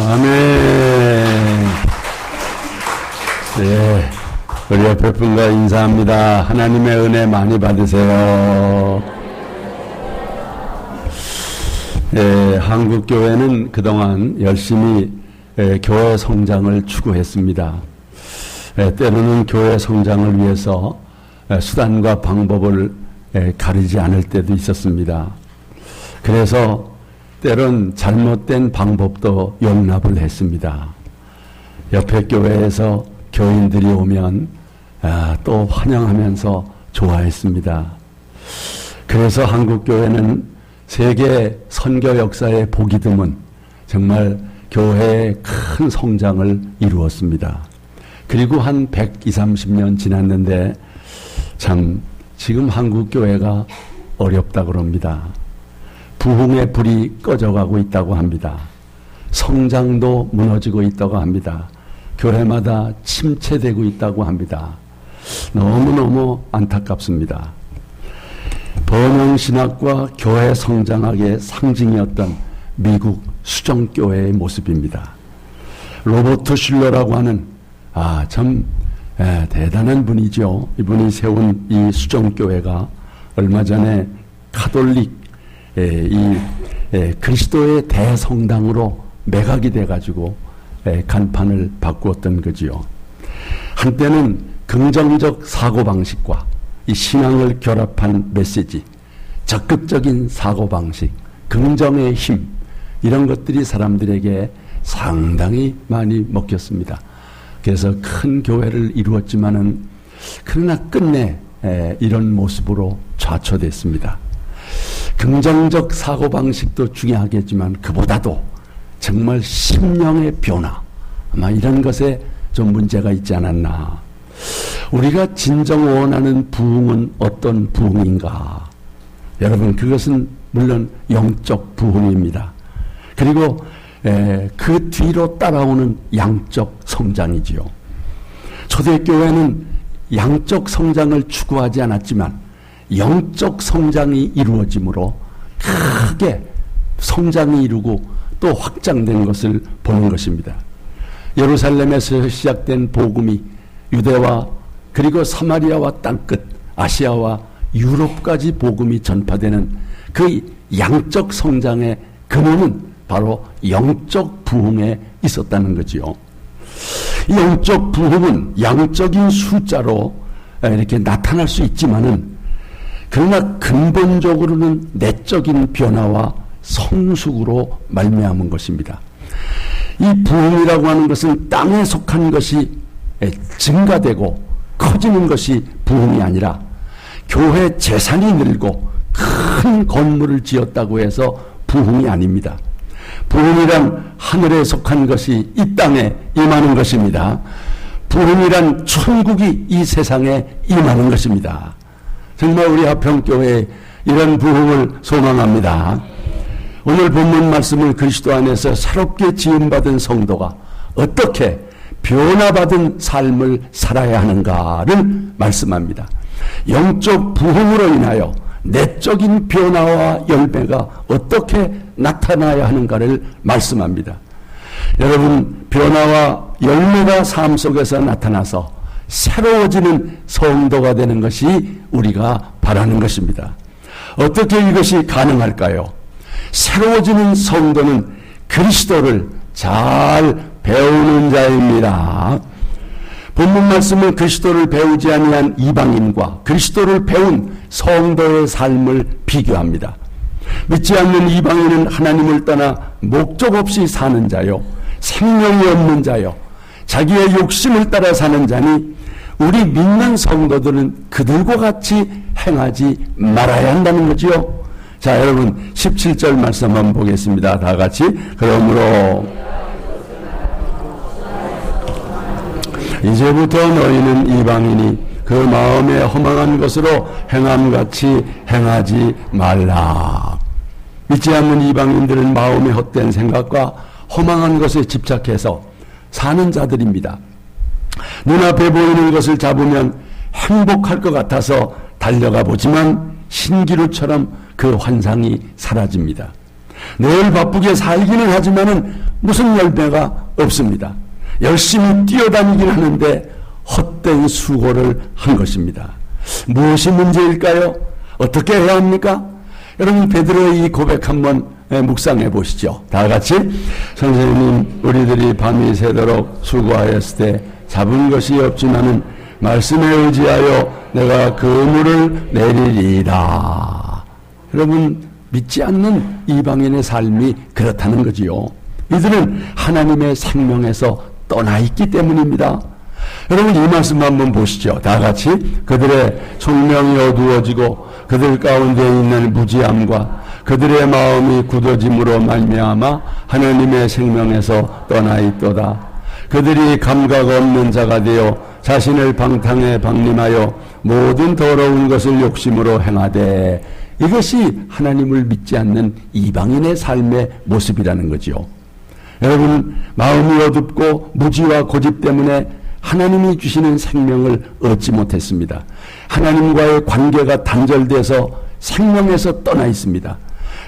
아멘. 네, 우리 옆에 분과 인사합니다. 하나님의 은혜 많이 받으세요. 네, 한국교회는 그동안 열심히 교회 성장을 추구했습니다. 때로는 교회 성장을 위해서 수단과 방법을 가리지 않을 때도 있었습니다. 그래서 때론 잘못된 방법도 용납을 했습니다. 옆에 교회에서 교인들이 오면 또 환영하면서 좋아했습니다. 그래서 한국교회는 세계 선교 역사에 보기 드문 정말 교회의 큰 성장을 이루었습니다. 그리고 한 120, 30년 지났는데 참 지금 한국교회가 어렵다고 합니다. 부흥의 불이 꺼져가고 있다고 합니다. 성장도 무너지고 있다고 합니다. 교회마다 침체되고 있다고 합니다. 너무너무 안타깝습니다. 번영신학과 교회 성장학의 상징이었던 미국 수정교회의 모습입니다. 로버트 슐러라고 하는 참 대단한 분이죠. 이분이 세운 이 수정교회가 얼마 전에 카톨릭 그리스도의 대성당으로 매각이 돼가지고 간판을 바꾸었던 거지요. 한때는 긍정적 사고방식과 이 신앙을 결합한 메시지, 적극적인 사고방식, 긍정의 힘, 이런 것들이 사람들에게 상당히 많이 먹혔습니다. 그래서 큰 교회를 이루었지만은 그러나 끝내 이런 모습으로 좌초됐습니다. 긍정적 사고방식도 중요하겠지만 그보다도 정말 심령의 변화, 아마 이런 것에 좀 문제가 있지 않았나. 우리가 진정 원하는 부흥은 어떤 부흥인가? 여러분, 그것은 물론 영적 부흥입니다. 그리고 그 뒤로 따라오는 양적 성장이지요. 초대교회는 양적 성장을 추구하지 않았지만 영적 성장이 이루어짐으로 크게 성장이 이루고 또 확장된 것을 보는 것입니다. 예루살렘에서 시작된 복음이 유대와 그리고 사마리아와 땅끝 아시아와 유럽까지 복음이 전파되는 그 양적 성장의 근원은 바로 영적 부흥에 있었다는 거지요. 이 영적 부흥은 양적인 숫자로 이렇게 나타날 수 있지만은 그러나 근본적으로는 내적인 변화와 성숙으로 말미암은 것입니다. 이 부흥이라고 하는 것은 땅에 속한 것이 증가되고 커지는 것이 부흥이 아니라 교회 재산이 늘고 큰 건물을 지었다고 해서 부흥이 아닙니다. 부흥이란 하늘에 속한 것이 이 땅에 임하는 것입니다. 부흥이란 천국이 이 세상에 임하는 것입니다. 정말 우리 화평교회에 이런 부흥을 소망합니다. 오늘 본문 말씀을 그리스도 안에서 새롭게 지음받은 성도가 어떻게 변화받은 삶을 살아야 하는가를 말씀합니다. 영적 부흥으로 인하여 내적인 변화와 열매가 어떻게 나타나야 하는가를 말씀합니다. 여러분, 변화와 열매가 삶 속에서 나타나서 새로워지는 성도가 되는 것이 우리가 바라는 것입니다. 어떻게 이것이 가능할까요? 새로워지는 성도는 그리스도를 잘 배우는 자입니다. 본문 말씀은 그리스도를 배우지 아니한 이방인과 그리스도를 배운 성도의 삶을 비교합니다. 믿지 않는 이방인은 하나님을 떠나 목적 없이 사는 자요, 생명이 없는 자요, 자기의 욕심을 따라 사는 자니 우리 믿는 성도들은 그들과 같이 행하지 말아야 한다는 거지요. 자, 여러분 17절 말씀 한번 보겠습니다. 다 같이. 그러므로 이제부터 너희는 이방인이 그 마음에 허망한 것으로 행함같이 행하지 말라. 믿지 않는 이방인들은 마음의 헛된 생각과 허망한 것에 집착해서 사는 자들입니다. 눈앞에 보이는 것을 잡으면 행복할 것 같아서 달려가 보지만 신기루처럼 그 환상이 사라집니다. 늘 바쁘게 살기는 하지만은 무슨 열매가 없습니다. 열심히 뛰어다니긴 하는데 헛된 수고를 한 것입니다. 무엇이 문제일까요? 어떻게 해야 합니까? 여러분, 베드로의 이 고백 한번 묵상해 보시죠. 다 같이. 선생님, 우리들이 밤이 새도록 수고하였을 때 잡은 것이 없지만은 말씀에 의지하여 내가 그물을 내리리라. 여러분, 믿지 않는 이방인의 삶이 그렇다는 거지요. 이들은 하나님의 생명에서 떠나 있기 때문입니다. 여러분, 이 말씀 한번 보시죠. 다 같이. 그들의 총명이 어두워지고 그들 가운데 있는 무지함과 그들의 마음이 굳어짐으로 말미암아 하나님의 생명에서 떠나 있도다. 그들이 감각 없는 자가 되어 자신을 방탕에 방림하여 모든 더러운 것을 욕심으로 행하되, 이것이 하나님을 믿지 않는 이방인의 삶의 모습이라는 거지요. 여러분, 마음이 어둡고 무지와 고집 때문에 하나님이 주시는 생명을 얻지 못했습니다. 하나님과의 관계가 단절돼서 생명에서 떠나 있습니다.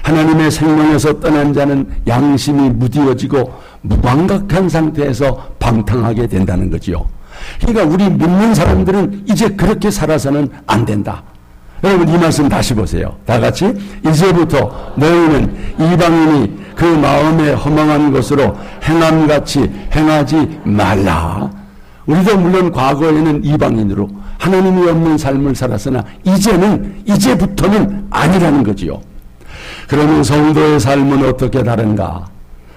하나님의 생명에서 떠난 자는 양심이 무디어지고 무감각한 상태에서 방탕하게 된다는 거지요. 그러니까 우리 믿는 사람들은 이제 그렇게 살아서는 안 된다. 여러분, 이 말씀 다시 보세요. 다 같이. 이제부터 너희는 이방인이 그 마음에 허망한 것으로 행함같이 행하지 말라. 우리도 물론 과거에는 이방인으로 하나님이 없는 삶을 살았으나 이제부터는 아니라는 거지요. 그러면 성도의 삶은 어떻게 다른가?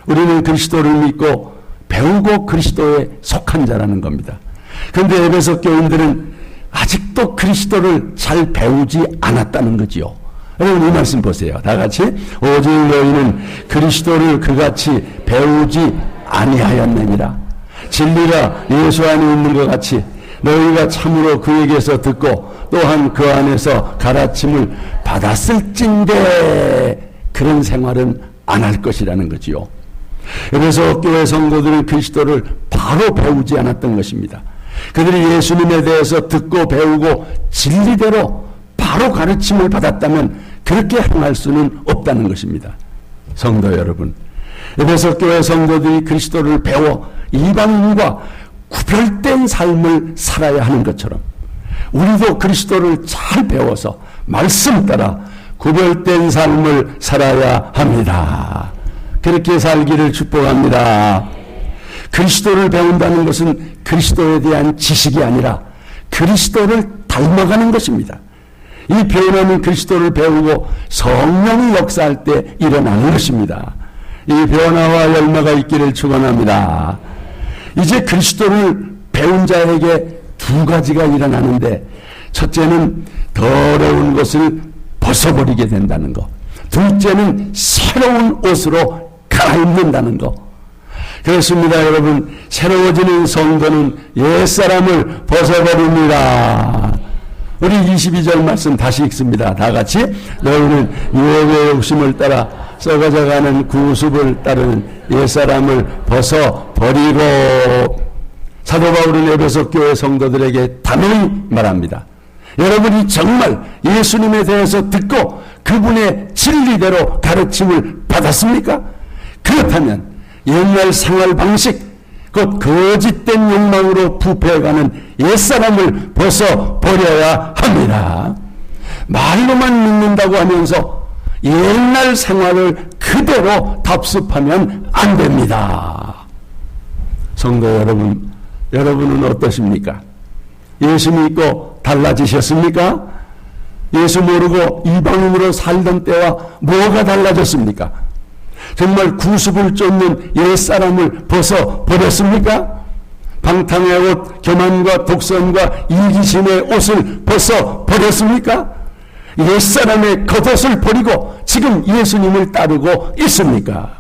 우리는 그리스도를 믿고 배우고 그리스도에 속한 자라는 겁니다. 그런데 에베소 교인들은 아직도 그리스도를 잘 배우지 않았다는 거지요. 여러분, 이 말씀 보세요. 다 같이. 오직 너희는 그리스도를 그같이 배우지 아니하였느니라. 진리가 예수 안에 있는 것 같이 너희가 참으로 그에게서 듣고 또한 그 안에서 가르침을 받았을진데 그런 생활은 안 할 것이라는 거지요. 그래서 교회 성도들은 그리스도를 바로 배우지 않았던 것입니다. 그들이 예수님에 대해서 듣고 배우고 진리대로 바로 가르침을 받았다면 그렇게 행할 수는 없다는 것입니다. 성도 여러분, 에베소 교회 성도들이 그리스도를 배워 이방인과 구별된 삶을 살아야 하는 것처럼 우리도 그리스도를 잘 배워서 말씀 따라 구별된 삶을 살아야 합니다. 그렇게 살기를 축복합니다. 그리스도를 배운다는 것은 그리스도에 대한 지식이 아니라 그리스도를 닮아가는 것입니다. 이 변화는 그리스도를 배우고 성령이 역사할 때 일어나는 것입니다. 이 변화와 열매가 있기를 축원합니다. 이제 그리스도를 배운 자에게 두 가지가 일어나는데, 첫째는 더러운 것을 벗어버리게 된다는 것, 둘째는 새로운 옷으로 갈아입는다는 것. 그렇습니다, 여러분. 새로워지는 성도는 옛사람을 벗어버립니다. 우리 22절 말씀 다시 읽습니다. 다 같이. 너희는 유혹의 욕심을 따라 썩어져가는 구습을 따르는 옛사람을 벗어버리고. 사도 바울은 에베소 교회 성도들에게 단호히 말합니다. 여러분이 정말 예수님에 대해서 듣고 그분의 진리대로 가르침을 받았습니까? 그렇다면 옛날 생활 방식, 곧 거짓된 욕망으로 부패해가는 옛사람을 벗어버려야 합니다. 말로만 믿는다고 하면서 옛날 생활을 그대로 답습하면 안 됩니다. 성도 여러분, 여러분은 어떠십니까? 예수 믿고 달라지셨습니까? 예수 모르고 이방인으로 살던 때와 뭐가 달라졌습니까? 정말 구습을 쫓는 옛사람을 벗어버렸습니까? 방탕의 옷, 교만과 독선과 이기심의 옷을 벗어버렸습니까? 옛사람의 겉옷을 버리고 지금 예수님을 따르고 있습니까?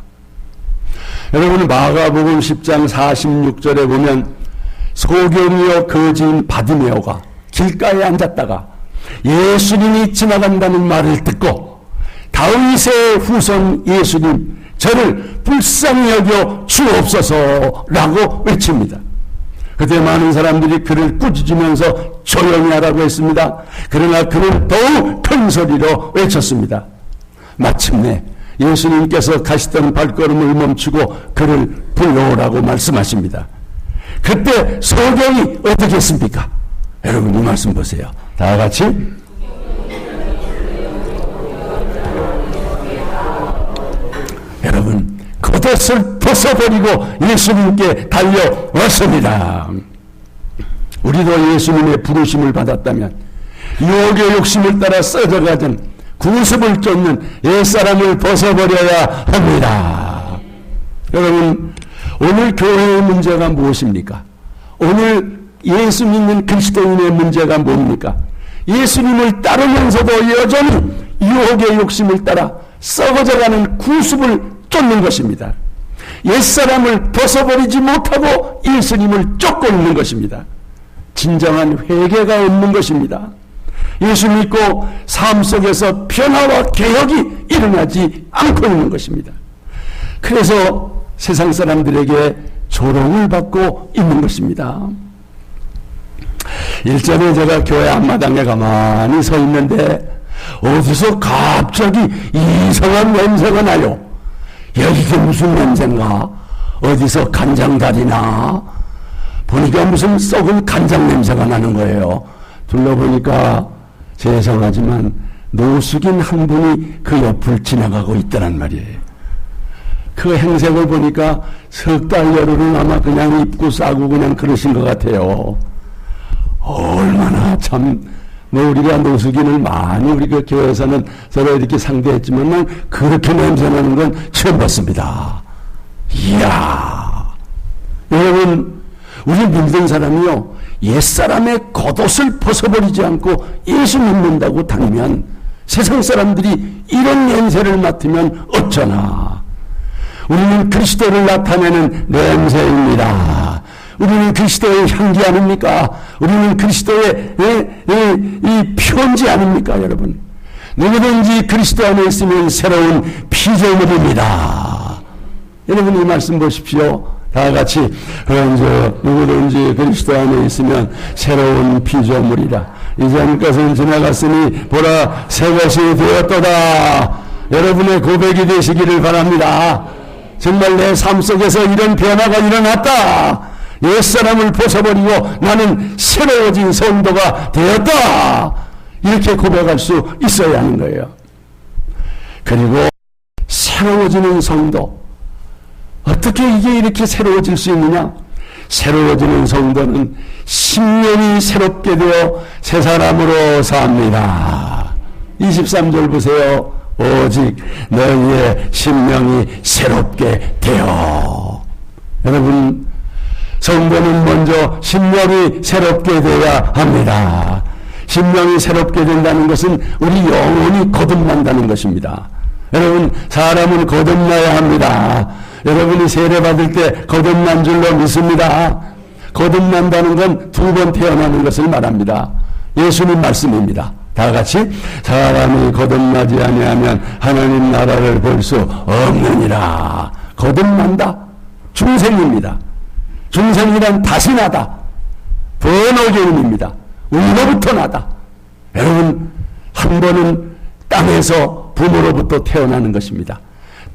여러분, 마가복음 10장 46절에 보면 소경이여 거지인 바디메오가 길가에 앉았다가 예수님이 지나간다는 말을 듣고 다윗의 후손 예수님, 저를 불쌍히 여겨 주옵소서라고 외칩니다. 그때 많은 사람들이 그를 꾸짖으면서 조용히 하라고 했습니다. 그러나 그는 더욱 큰 소리로 외쳤습니다. 마침내 예수님께서 가시던 발걸음을 멈추고 그를 불러오라고 말씀하십니다. 그때 소경이 어떻게 했습니까? 여러분 이 말씀 보세요. 다 같이 여러분 겉옷을 벗어버리고 예수님께 달려왔습니다. 우리도 예수님의 부르심을 받았다면 유혹의 욕심을 따라 썩어가던 구습을 쫓는 옛사람을 벗어버려야 합니다. 여러분 오늘 교회의 문제가 무엇입니까? 오늘 예수 믿는 그리스도인의 문제가 뭡니까? 예수님을 따르면서도 여전히 유혹의 욕심을 따라 썩어져가는 구습을 쫓는 것입니다. 옛사람을 벗어버리지 못하고 예수님을 쫓고 있는 것입니다. 진정한 회개가 없는 것입니다. 예수 믿고 삶 속에서 변화와 개혁이 일어나지 않고 있는 것입니다. 그래서 세상 사람들에게 조롱을 받고 있는 것입니다. 일전에 제가 교회 앞마당에 가만히 서 있는데 어디서 갑자기 이상한 냄새가 나요. 여기가 무슨 냄새인가? 어디서 간장다리나? 보니까 무슨 썩은 간장 냄새가 나는 거예요. 둘러보니까 죄송하지만 노숙인 한 분이 그 옆을 지나가고 있더란 말이에요. 그 행색을 보니까 석 달 열흘은 아마 그냥 입고 싸고 그냥 그러신 것 같아요. 얼마나 참, 우리가 노숙인을 많이 우리가 교회에서는 서로 이렇게 상대했지만 난 그렇게 냄새나는 건 처음 봤습니다. 이야. 여러분, 우리 믿는 사람이요, 옛사람의 겉옷을 벗어버리지 않고 예수 믿는다고 다니면 세상 사람들이 이런 냄새를 맡으면 어쩌나. 우리는 그리스도를 나타내는 냄새입니다. 우리는 그리스도의 향기 아닙니까? 우리는 그리스도의 이 편지 아닙니까, 여러분? 누구든지 그리스도 안에 있으면 새로운 피조물입니다. 여러분 이 말씀 보십시오. 다 같이 누구든지 그리스도 안에 있으면 새로운 피조물이라. 이전 것은 지나갔으니 보라 새 것이 되었도다. 여러분의 고백이 되시기를 바랍니다. 정말 내 삶 속에서 이런 변화가 일어났다. 옛사람을 벗어버리고 나는 새로워진 성도가 되었다. 이렇게 고백할 수 있어야 하는 거예요. 그리고 새로워지는 성도, 어떻게 이게 이렇게 새로워질 수 있느냐? 새로워지는 성도는 심령이 새롭게 되어 새 사람으로 삽니다. 23절 보세요. 오직 너희의 심령이 새롭게 되어. 여러분, 성도는 먼저 심령이 새롭게 되어야 합니다. 심령이 새롭게 된다는 것은 우리 영혼이 거듭난다는 것입니다. 여러분, 사람은 거듭나야 합니다. 여러분이 세례받을 때 거듭난 줄로 믿습니다. 거듭난다는 건 두 번 태어나는 것을 말합니다. 예수님 말씀입니다. 다 같이 사람이 거듭나지 아니하면 하나님 나라를 볼 수 없느니라. 거듭난다. 중생입니다. 중생이란 다시 나다. 번호개인입니다. 우리로부터 나다. 여러분, 한 번은 땅에서 부모로부터 태어나는 것입니다.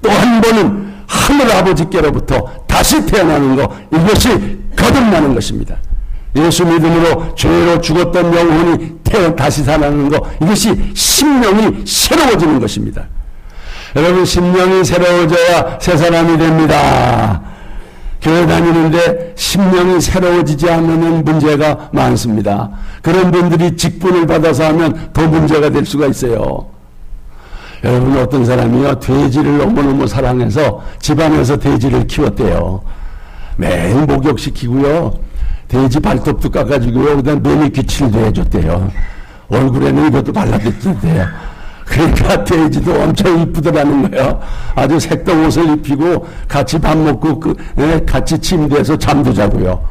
또 한 번은 하늘 아버지께로부터 다시 태어나는 것, 이것이 거듭나는 것입니다. 예수 믿음으로 죄로 죽었던 영혼이 다시 살아나는 것, 이것이 심령이 새로워지는 것입니다. 여러분, 심령이 새로워져야 새 사람이 됩니다. 교회 다니는데 심령이 새로워지지 않으면 문제가 많습니다. 그런 분들이 직분을 받아서 하면 더 문제가 될 수가 있어요. 여러분, 어떤 사람이요, 돼지를 너무너무 사랑해서 집안에서 돼지를 키웠대요. 매일 목욕시키고요, 돼지 발톱도 깎아주고요, 그 다음 매니큐칠도 해줬대요. 얼굴에는 이것도 발라줬대요. 그러니까 돼지도 엄청 이쁘더라는 거예요. 아주 색동 옷을 입히고 같이 밥 먹고 같이 침대에서 잠도 자고요.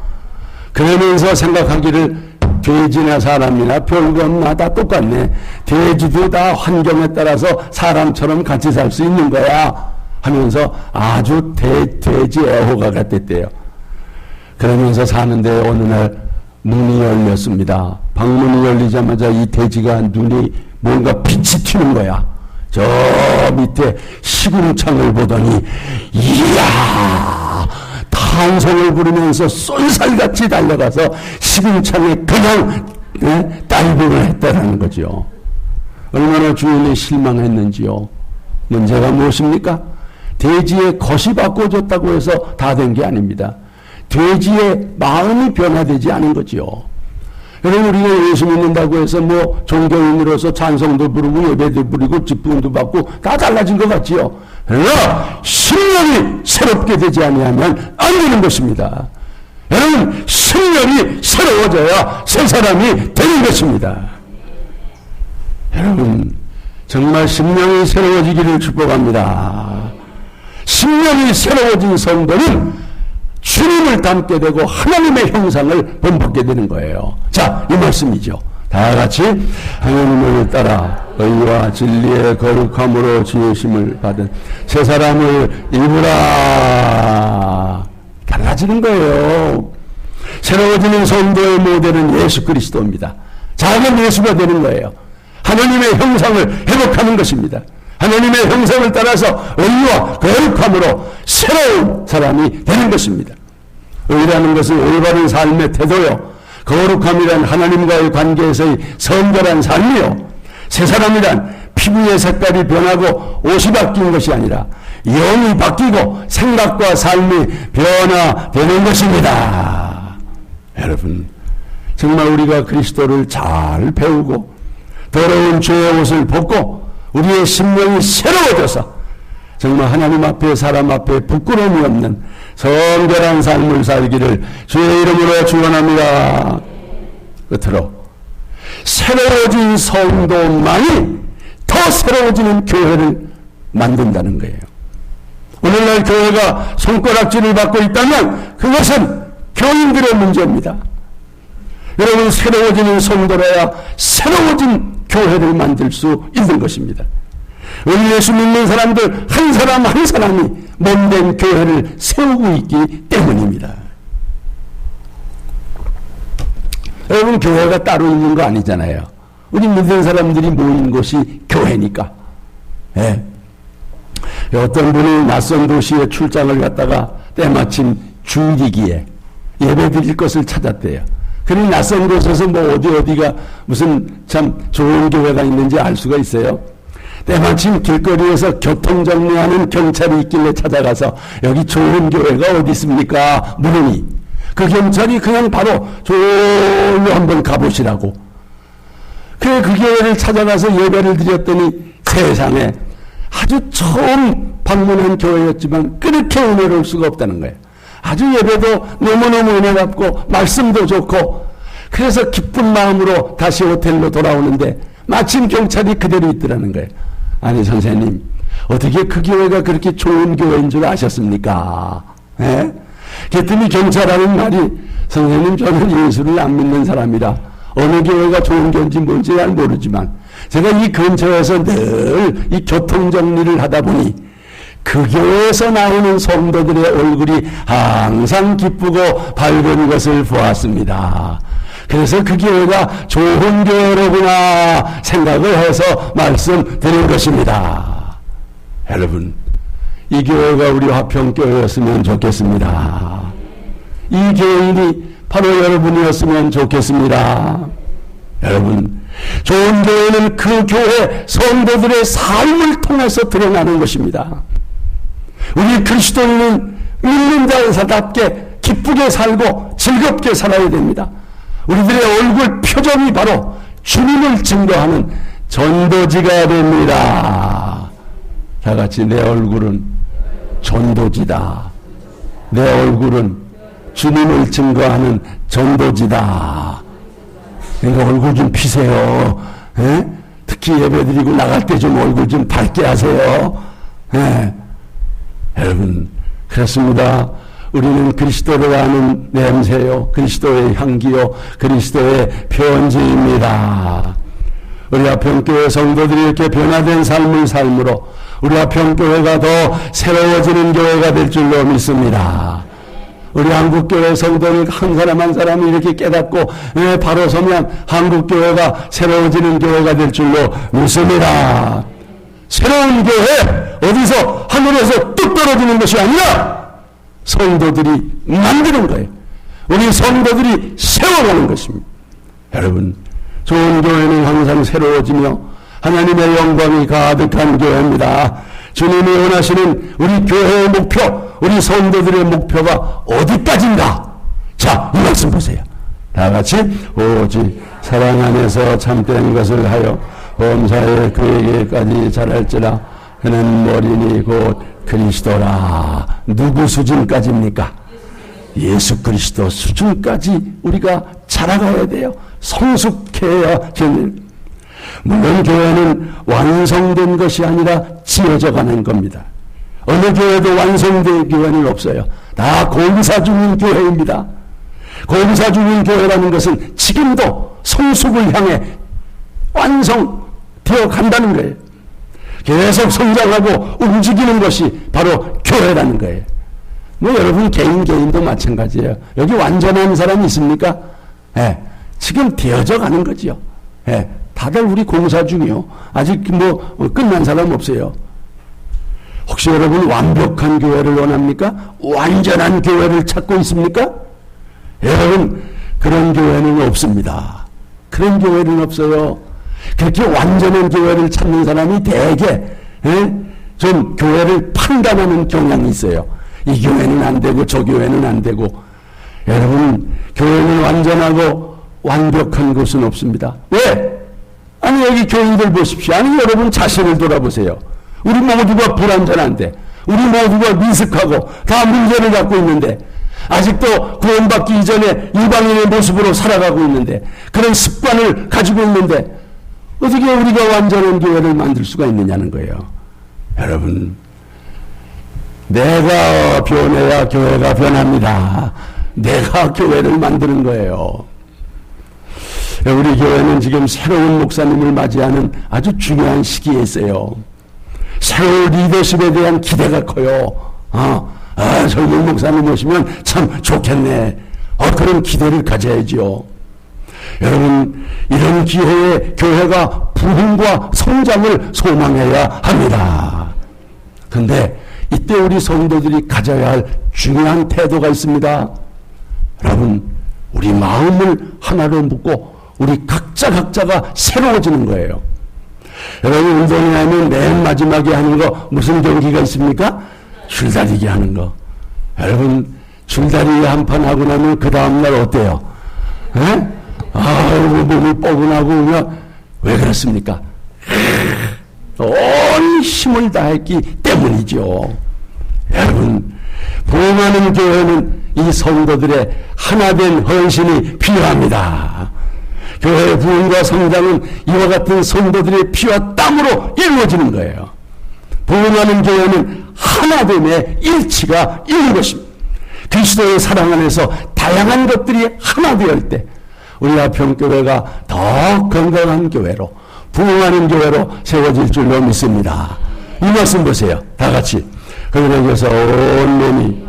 그러면서 생각하기를 돼지나 사람이나 별것나 다 똑같네. 돼지도 다 환경에 따라서 사람처럼 같이 살 수 있는 거야 하면서 아주 돼지 애호가가 됐대요. 그러면서 사는데 어느 날 문이 열렸습니다. 방문이 열리자마자 이 돼지가 눈이 뭔가 빛이 튀는 거야. 저 밑에 시궁창을 보더니 이야, 탄성을 부르면서 쏜살같이 달려가서 시궁창에 그냥 다이빙을 했다는 거죠. 얼마나 주인이 실망했는지요. 문제가 무엇입니까? 돼지의 겉이 바꿔줬다고 해서 다 된 게 아닙니다. 돼지의 마음이 변화되지 않은 거지요. 여러분, 우리가 예수 믿는다고 해서 뭐 종교인으로서 찬송도 부르고 예배도 부르고 직분도 받고 다 달라진 것 같지요. 그러나 심령이 새롭게 되지 아니하면 안 되는 것입니다. 여러분, 심령이 새로워져야 새 사람이 되는 것입니다. 여러분, 정말 심령이 새로워지기를 축복합니다. 심령이 새로워진 성도는 주님을 닮게 되고 하나님의 형상을 본받게 되는 거예요. 자, 이 말씀이죠. 다 같이 하나님을 따라 의와 진리의 거룩함으로 지으심을 받은 새 사람을 입으라. 달라지는 거예요. 새로워지는 성도의 모델은 예수 그리스도입니다. 작은 예수가 되는 거예요. 하나님의 형상을 회복하는 것입니다. 하나님의 형상을 따라서 의와 거룩함으로 새로운 사람이 되는 것입니다. 의라는 것은 올바른 삶의 태도요, 거룩함이란 하나님과의 관계에서의 성결한 삶이요, 새 사람이란 피부의 색깔이 변하고 옷이 바뀐 것이 아니라 영이 바뀌고 생각과 삶이 변화되는 것입니다. 여러분, 정말 우리가 그리스도를 잘 배우고 더러운 죄의 옷을 벗고 우리의 심령이 새로워져서 정말 하나님 앞에 사람 앞에 부끄러움이 없는 성결한 삶을 살기를 주의 이름으로 축원합니다. 끝으로 새로워진 성도만이 더 새로워지는 교회를 만든다는 거예요. 오늘날 교회가 손가락질을 받고 있다면 그것은 교인들의 문제입니다. 여러분, 새로워지는 성도라야 새로워진 교회를 만들 수 있는 것입니다. 우리 예수 믿는 사람들 한 사람 한 사람이 몸된 교회를 세우고 있기 때문입니다. 여러분, 교회가 따로 있는 거 아니잖아요. 우리 믿는 사람들이 모인 곳이 교회니까. 예. 어떤 분이 낯선 도시에 출장을 갔다가 때마침 주일이기에 예배 드릴 것을 찾았대요. 그러니 낯선 곳에서 뭐 어디가 무슨 참 좋은 교회가 있는지 알 수가 있어요. 때마침 길거리에서 교통정리하는 경찰이 있길래 찾아가서 여기 좋은 교회가 어디 있습니까? 물으니 그 경찰이 그냥 바로 저기로 한번 가보시라고. 그래, 그 교회를 찾아가서 예배를 드렸더니 세상에 아주 처음 방문한 교회였지만 그렇게 은혜로울 수가 없다는 거예요. 아주 예배도 너무너무 은혜롭고 말씀도 좋고, 그래서 기쁜 마음으로 다시 호텔로 돌아오는데 마침 경찰이 그대로 있더라는 거예요. 아니 선생님, 어떻게 그 교회가 그렇게 좋은 교회인 줄 아셨습니까? 예? 그랬더니 경찰하는 말이, 선생님, 저는 예수를 안 믿는 사람이라 어느 교회가 좋은 교회인지 뭔지 잘 모르지만 제가 이 근처에서 늘 이 교통정리를 하다 보니 그 교회에서 나오는 성도들의 얼굴이 항상 기쁘고 밝은 것을 보았습니다. 그래서 그 교회가 좋은 교회로구나 생각을 해서 말씀드린 것입니다. 여러분, 이 교회가 우리 화평교회였으면 좋겠습니다. 이 교인이 바로 여러분이었으면 좋겠습니다. 여러분, 좋은 교회는 그 교회 성도들의 삶을 통해서 드러나는 것입니다. 우리 그리스도인은 믿는 자에서답게 기쁘게 살고 즐겁게 살아야 됩니다. 우리들의 얼굴 표정이 바로 주님을 증거하는 전도지가 됩니다. 다 같이, 내 얼굴은 전도지다. 내 얼굴은 주님을 증거하는 전도지다. 그러니까 얼굴 좀 피세요. 에? 특히 예배드리고 나갈 때 좀 얼굴 좀 밝게 하세요. 에? 여러분, 그렇습니다. 우리는 그리스도를 아는 냄새요, 그리스도의 향기요, 그리스도의 편지입니다. 우리 화평교회 성도들이 이렇게 변화된 삶을 삶으로 우리 화평교회가 더 새로워지는 교회가 될 줄로 믿습니다. 우리 한국교회 성도들 한 사람 한 사람이 이렇게 깨닫고 바로 서면 한국교회가 새로워지는 교회가 될 줄로 믿습니다. 새로운 교회, 어디서 하늘에서 뚝 떨어지는 것이 아니라 성도들이 만드는 거예요. 우리 성도들이 세워가는 것입니다. 여러분, 좋은 교회는 항상 새로워지며 하나님의 영광이 가득한 교회입니다. 주님이 원하시는 우리 교회의 목표, 우리 성도들의 목표가 어디까지인가? 자, 이 말씀 보세요. 다 같이 오직 사랑 안에서 참된 것을 하여 범사에 그에게까지 자랄지라. 그는 머리니 곧 그리스도라. 누구 수준까지입니까? 예수 그리스도 수준까지 우리가 자라가야 돼요. 성숙해야 되는. 물론 교회는 완성된 것이 아니라 지어져 가는 겁니다. 어느 교회도 완성된 교회는 없어요. 다 공사 중인 교회입니다. 공사 중인 교회라는 것은 지금도 성숙을 향해 완성되어 간다는 거예요. 계속 성장하고 움직이는 것이 바로 교회라는 거예요. 뭐 여러분 개인도 마찬가지예요. 여기 완전한 사람이 있습니까? 예, 지금 되어져 가는 거지요. 예, 다들 우리 공사 중이요. 아직 뭐 끝난 사람 없어요. 혹시 여러분 완벽한 교회를 원합니까? 완전한 교회를 찾고 있습니까? 여러분, 그런 교회는 없습니다. 그런 교회는 없어요. 그렇게 완전한 교회를 찾는 사람이 대개 좀 교회를 판단하는 경향이 있어요. 이 교회는 안 되고 저 교회는 안 되고. 여러분, 교회는 완전하고 완벽한 것은 없습니다. 왜? 아니, 여기 교인들 보십시오. 아니, 여러분 자신을 돌아보세요. 우리 모두가 불완전한데, 우리 모두가 미숙하고 다 문제를 갖고 있는데, 아직도 구원받기 이전에 이방인의 모습으로 살아가고 있는데, 그런 습관을 가지고 있는데 어떻게 우리가 완전한 교회를 만들 수가 있느냐는 거예요. 여러분, 내가 변해야 교회가 변합니다. 내가 교회를 만드는 거예요. 우리 교회는 지금 새로운 목사님을 맞이하는 아주 중요한 시기에 있어요. 새로운 리더십에 대한 기대가 커요. 젊은 목사님 오시면 참 좋겠네. 그런 기대를 가져야죠. 여러분, 이런 기회에 교회가 부흥과 성장을 소망해야 합니다. 그런데 이때 우리 성도들이 가져야 할 중요한 태도가 있습니다. 여러분, 우리 마음을 하나로 묶고 우리 각자가 새로워지는 거예요. 여러분, 운동회 하면 맨 마지막에 하는 거 무슨 경기가 있습니까? 줄다리기 하는 거. 여러분, 줄다리기 한 판 하고 나면 그 다음날 어때요? 몸이 뻐근하고 그냥. 왜 그렇습니까? 온 힘을 다했기 때문이죠. 여러분, 부흥하는 교회는 이 성도들의 하나된 헌신이 필요합니다. 교회의 부흥과 성장은 이와 같은 성도들의 피와 땀으로 이루어지는 거예요. 부흥하는 교회는 하나됨의 일치가 있는 것입니다. 그리스도의 사랑 안에서 다양한 것들이 하나 되을 때 우리 화평교회가 더 건강한 교회로, 부흥하는 교회로 세워질 줄로 믿습니다. 이 말씀 보세요. 다 같이. 그러면서 온 몸이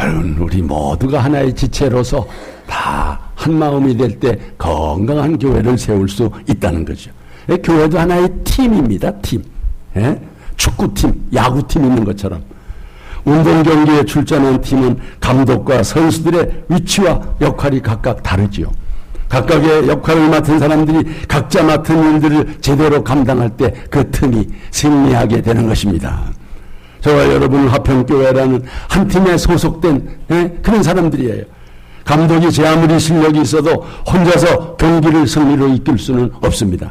여러분, 우리 모두가 하나의 지체로서 다 한 마음이 될 때 건강한 교회를 세울 수 있다는 거죠. 교회도 하나의 팀입니다. 팀. 축구팀, 야구팀 있는 것처럼. 운동 경기에 출전한 팀은 감독과 선수들의 위치와 역할이 각각 다르지요. 각각의 역할을 맡은 사람들이 각자 맡은 일들을 제대로 감당할 때 그 팀이 승리하게 되는 것입니다. 저와 여러분은 화평교회라는 한 팀에 소속된 그런 사람들이에요. 감독이 제 아무리 실력이 있어도 혼자서 경기를 승리로 이끌 수는 없습니다.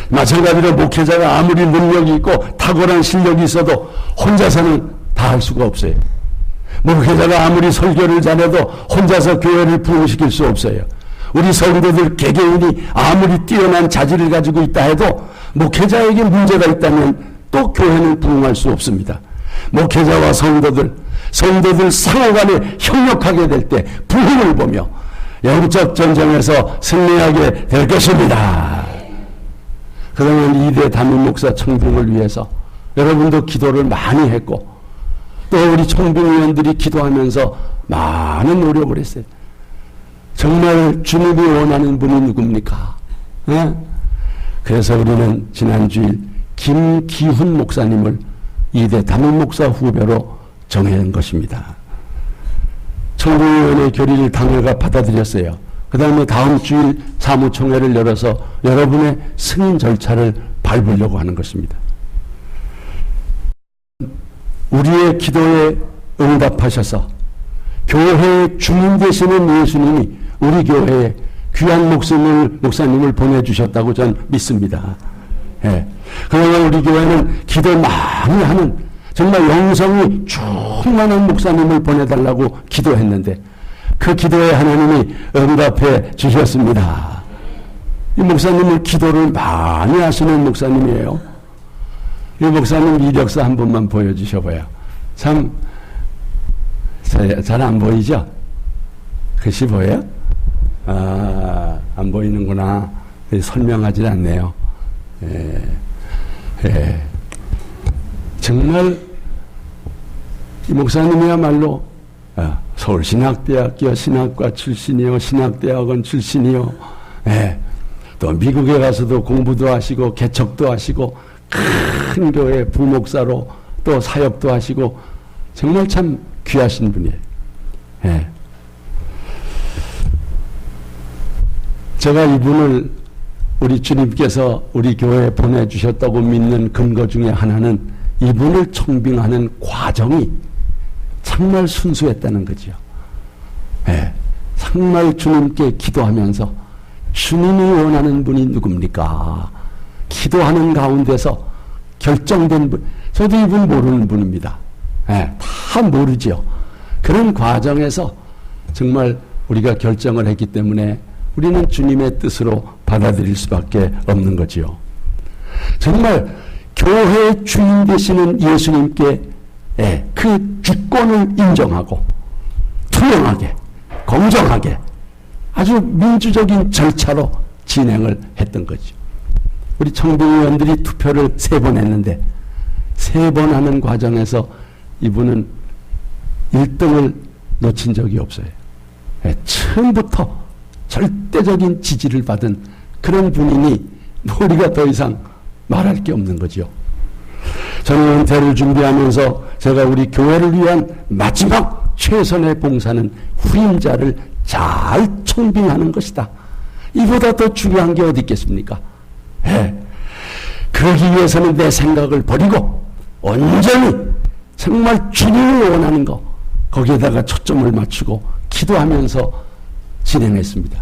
마찬가지로 목회자가 아무리 능력이 있고 탁월한 실력이 있어도 혼자서는 다 할 수가 없어요. 목회자가 아무리 설교를 잘해도 혼자서 교회를 부흥시킬 수 없어요. 우리 성도들 개개인이 아무리 뛰어난 자질을 가지고 있다 해도 목회자에게 문제가 있다면 또 교회는 부흥할 수 없습니다. 목회자와 성도들 상호간에 협력하게 될 때 부흥을 보며 영적 전쟁에서 승리하게 될 것입니다. 그러면 이대 담임 목사 청중을 위해서 여러분도 기도를 많이 했고, 또 우리 청빙위원들이 기도하면서 많은 노력을 했어요. 정말 주님이 원하는 분이 누굽니까? 네? 그래서 우리는 지난주일 김기훈 목사님을 이대 담임 목사 후배로 정한 것입니다. 청빙위원회 결의를 당회가 받아들였어요. 그 다음에 다음 주일 사무총회를 열어서 여러분의 승인 절차를 밟으려고 하는 것입니다. 우리의 기도에 응답하셔서 교회의 주인 되시는 예수님이 우리 교회에 귀한 목사님을 보내주셨다고 저는 믿습니다. 예. 그러나 우리 교회는 기도 많이 하는 정말 영성이 충만한 목사님을 보내달라고 기도했는데 그 기도에 하나님이 응답해 주셨습니다. 이 목사님은 기도를 많이 하시는 목사님이에요. 이 목사님 이력서 한 번만 보여주셔봐요. 참 잘 안 보이죠? 글씨 보여요? 아, 안 보이는구나. 설명하지 않네요. 정말 이 목사님이야말로 서울신학대학교 신학과 출신이요, 신학대학원 출신이요, 또 미국에 가서도 공부도 하시고 개척도 하시고 큰 교회 부목사로 또 사역도 하시고 정말 참 귀하신 분이에요. 제가 이분을 우리 주님께서 우리 교회에 보내주셨다고 믿는 근거 중에 하나는 이분을 청빙하는 과정이 정말 순수했다는 거죠. 정말 주님께 기도하면서 주님이 원하는 분이 누굽니까? 기도하는 가운데서 결정된 분, 저도 이분 모르는 분입니다. 다 모르죠. 그런 과정에서 정말 우리가 결정을 했기 때문에 우리는 주님의 뜻으로 받아들일 수밖에 없는 거지요. 정말 교회의 주인 되시는 예수님께 그 주권을 인정하고 투명하게 공정하게 아주 민주적인 절차로 진행을 했던 거죠. 우리 청빙위원들이 투표를 3번 했는데 3번 하는 과정에서 이분은 1등을 놓친 적이 없어요. 처음부터 절대적인 지지를 받은 그런 분이니 우리가 더 이상 말할 게 없는 거죠. 저는 은퇴를 준비하면서 제가 우리 교회를 위한 마지막 최선의 봉사는 후임자를 잘 청빙하는 것이다. 이보다 더 중요한 게 어디 있겠습니까? 그러기 위해서는 내 생각을 버리고 온전히 정말 주님이 원하는 거 거기에다가 초점을 맞추고 기도하면서 진행했습니다.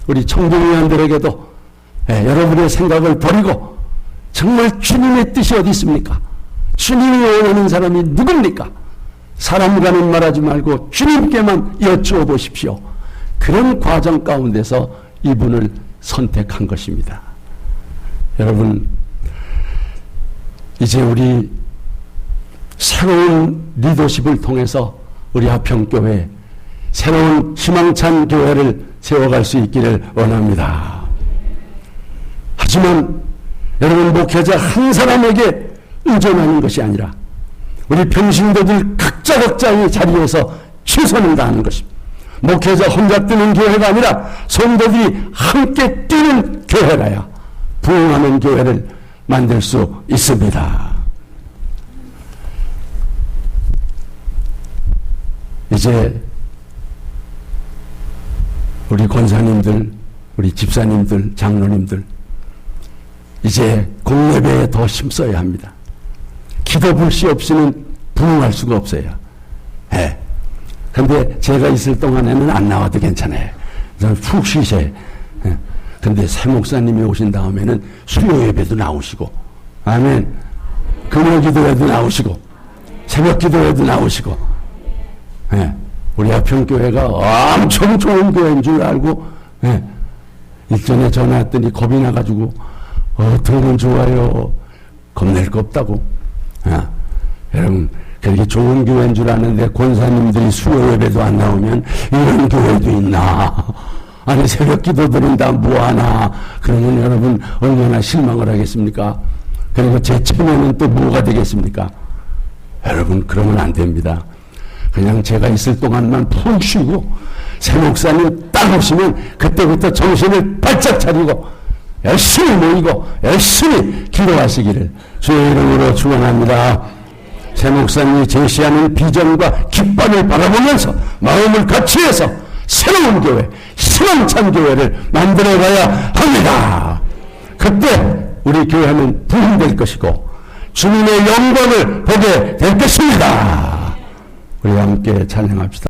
우리 청빙위원들에게도 여러분의 생각을 버리고 정말 주님의 뜻이 어디 있습니까? 주님이 원하는 사람이 누굽니까? 사람과는 말하지 말고 주님께만 여쭈어 보십시오. 그런 과정 가운데서 이분을 선택한 것입니다. 여러분, 이제 우리 새로운 리더십을 통해서 우리 화평교회 새로운 희망찬 교회를 세워갈 수 있기를 원합니다. 하지만 여러분, 목회자 한 사람에게 의존하는 것이 아니라 우리 평신도들 각자의 자리에서 최선을 다하는 것입니다. 목회자 혼자 뛰는 교회가 아니라 성도들이 함께 뛰는 교회라야 부흥하는 교회를 만들 수 있습니다. 이제 우리 권사님들, 우리 집사님들, 장로님들 이제 공예배에 더 힘써야 합니다. 기도 불씨 없이는 부흥할 수가 없어요. 근데 제가 있을 동안에는 안 나와도 괜찮아요. 푹 쉬세요. 근데 새 목사님이 오신 다음에는 수요 예배도 나오시고, 아멘. 금요 기도회도 나오시고, 새벽 기도회도 나오시고, 우리 화평교회가 엄청 좋은 교회인 줄 알고, 일전에 전화 왔더니 겁이 나가지고, 들으면 좋아요. 겁낼 거 없다고. 여러분, 그렇게 좋은 교회인 줄 아는데 권사님들이 수요 예배도 안 나오면 이런 교회도 있나? 아니, 새벽 기도 드린다 뭐하나? 그러면 여러분 얼마나 실망을 하겠습니까? 그리고 제 체면은 또 뭐가 되겠습니까? 여러분, 그러면 안 됩니다. 그냥 제가 있을 동안만 푹 쉬고 새 목사님 딱 오시면 그때부터 정신을 바짝 차리고 열심히 모이고 열심히 기도하시기를 주의 이름으로 축원합니다. 새 목사님이 제시하는 비전과 깃발을 바라보면서 마음을 같이해서 새로운 교회, 희망찬 교회를 만들어가야 합니다. 그때 우리 교회는 부흥될 것이고 주님의 영광을 보게 될 것입니다. 우리 함께 찬양합시다.